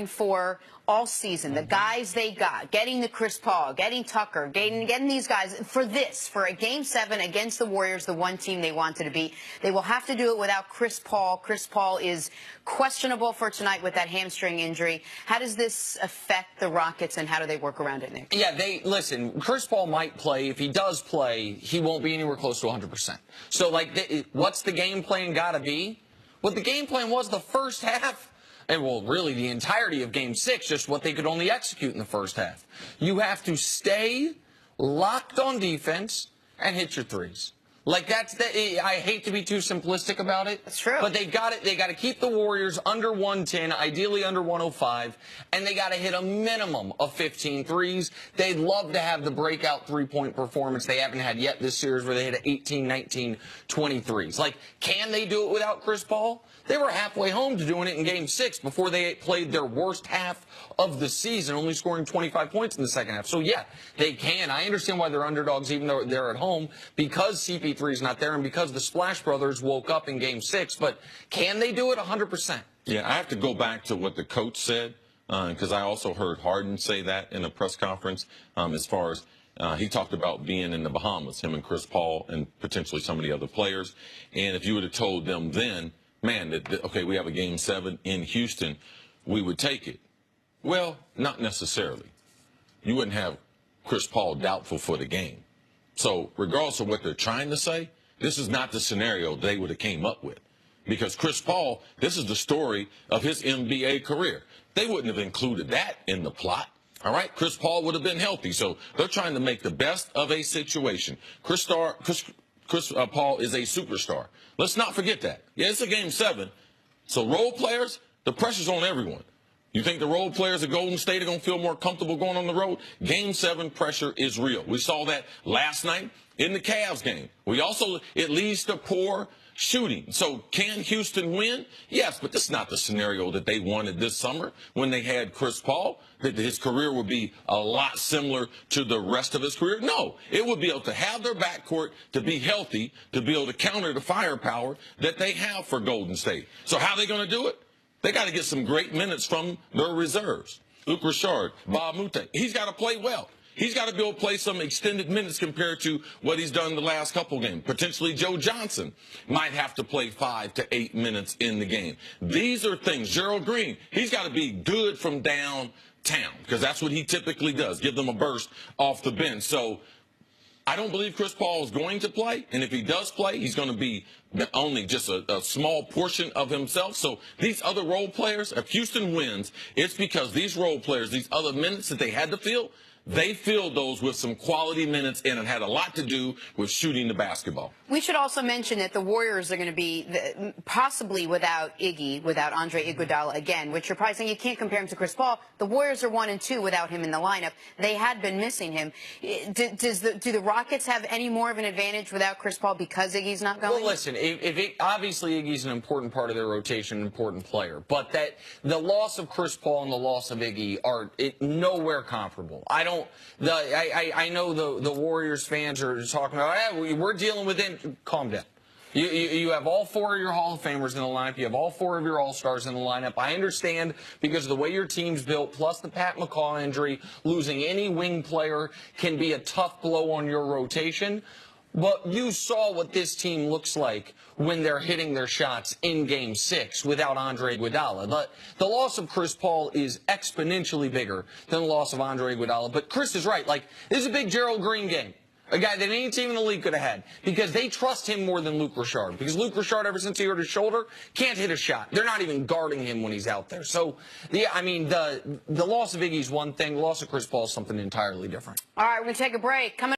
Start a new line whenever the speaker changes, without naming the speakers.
for all season, the guys they got, getting the Chris Paul, getting Tucker, getting these guys for a Game 7 against the Warriors, the one team they wanted to beat. They will have to do it without Chris Paul. Chris Paul is questionable for tonight with that hamstring injury. How does this affect the Rockets, and how do they work around it, Nick?
Yeah, listen, Chris Paul might play. If he does play, he won't be anywhere close to 100%. So, what's the game plan got to be? What the game plan was the first half, and well, really the entirety of Game 6, just what they could only execute in the first half. You have to stay locked on defense and hit your threes. I hate to be too simplistic about it.
That's true.
But they got to keep the Warriors under 110, ideally under 105, and they got to hit a minimum of 15 threes. They'd love to have the breakout three-point performance they haven't had yet this series, where they hit 18, 19, 20 threes. Can they do it without Chris Paul? They were halfway home to doing it in Game 6 before they played their worst half of the season, only scoring 25 points in the second half. So, yeah, they can. I understand why they're underdogs even though they're at home, because CP3 is not there and because the Splash Brothers woke up in Game 6. But can they do it 100%?
Yeah, I have to go back to what the coach said, because I also heard Harden say that in a press conference as far as he talked about being in the Bahamas, him and Chris Paul and potentially some of the other players. And if you would have told them then, man, okay, we have a Game 7 in Houston, we would take it. Well, not necessarily. You wouldn't have Chris Paul doubtful for the game. So regardless of what they're trying to say, this is not the scenario they would have came up with. Because Chris Paul, this is the story of his NBA career. They wouldn't have included that in the plot. All right, Chris Paul would have been healthy. So they're trying to make the best of a situation. Chris Paul is a superstar. Let's not forget that. Yeah, it's a Game 7. So role players, the pressure's on everyone. You think the role players at Golden State are going to feel more comfortable going on the road? Game 7 pressure is real. We saw that last night in the Cavs game. It leads to poor shooting. So can Houston win? Yes, but this is not the scenario that they wanted this summer when they had Chris Paul, that his career would be a lot similar to the rest of his career. No, it would be able to have their backcourt to be healthy, to be able to counter the firepower that they have for Golden State. So how are they going to do it? They got to get some great minutes from their reserves. Luke Richard, Bob Moute, he's got to play well. He's got to be able to play some extended minutes compared to what he's done the last couple games. Potentially Joe Johnson might have to play 5 to 8 minutes in the game. These are things. Gerald Green, he's got to be good from downtown, because that's what he typically does, give them a burst off the bench. So I don't believe Chris Paul is going to play, and if he does play, he's going to be only just a small portion of himself. So these other role players, if Houston wins, it's because these role players, these other minutes that they had to fill, they filled those with some quality minutes, and it had a lot to do with shooting the basketball.
We should also mention that the Warriors are going to be possibly without Andre Iguodala again, which you're probably saying you can't compare him to Chris Paul. The Warriors are 1-2 without him in the lineup. They had been missing him. Do the Rockets have any more of an advantage without Chris Paul because Iggy's not going?
Well, listen, obviously Iggy's an important part of their rotation, an important player, but the loss of Chris Paul and the loss of Iggy are nowhere comparable. I know the Warriors fans are talking about, hey, we're dealing with it. Calm down. You have all 4 of your Hall of Famers in the lineup. You have all 4 of your All-Stars in the lineup. I understand because of the way your team's built, plus the Pat McCaw injury, losing any wing player can be a tough blow on your rotation. But you saw what this team looks like when they're hitting their shots in Game 6 without Andre Iguodala. The loss of Chris Paul is exponentially bigger than the loss of Andre Iguodala. But Chris is right. This is a big Gerald Green game. A guy that any team in the league could have had, because they trust him more than Luke Richard. Because Luke Richard, ever since he hurt his shoulder, can't hit a shot. They're not even guarding him when he's out there. So, yeah, I mean, the loss of Iggy's one thing. The loss of Chris Paul is something entirely different.
All right, we're going to take a break.